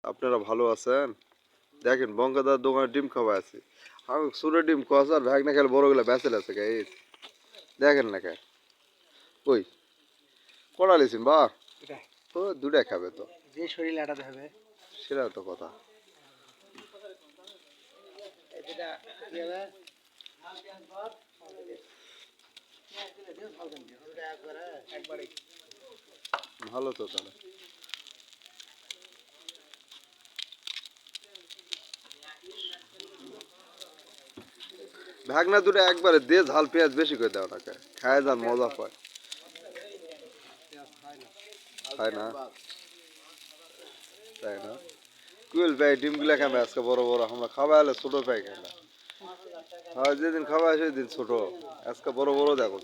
আপনারা ভালো আছেন? দেখেন বঙ্গদার দোকানে ডিম খাওয়া আছে। আমি ছোটো ডিম কষ আর ভাগ না খেলে বড়গুলো বেঁচে আছে গাইস। দেখেন না কে ওই কড়া লিছেন বা ও দুটাই খাবে তো যে শরীরে আটাতে হবে সেটা তো কথা। ভালো তো তাহলে ভাগনা দুটো একবারে দিয়ে ঝাল পেঁয়াজ বেশি করে দাও না খায় যান মজা পায়। খায় না তাই না কুয়েল ভাই ডিমগুলা খাবে আজকে বড় বড় আমরা খাওয়া হলে ছোট পাই কেন। হ্যাঁ যেদিন খাওয়া সেদিন ছোট আজকে বড় বড় দেখো।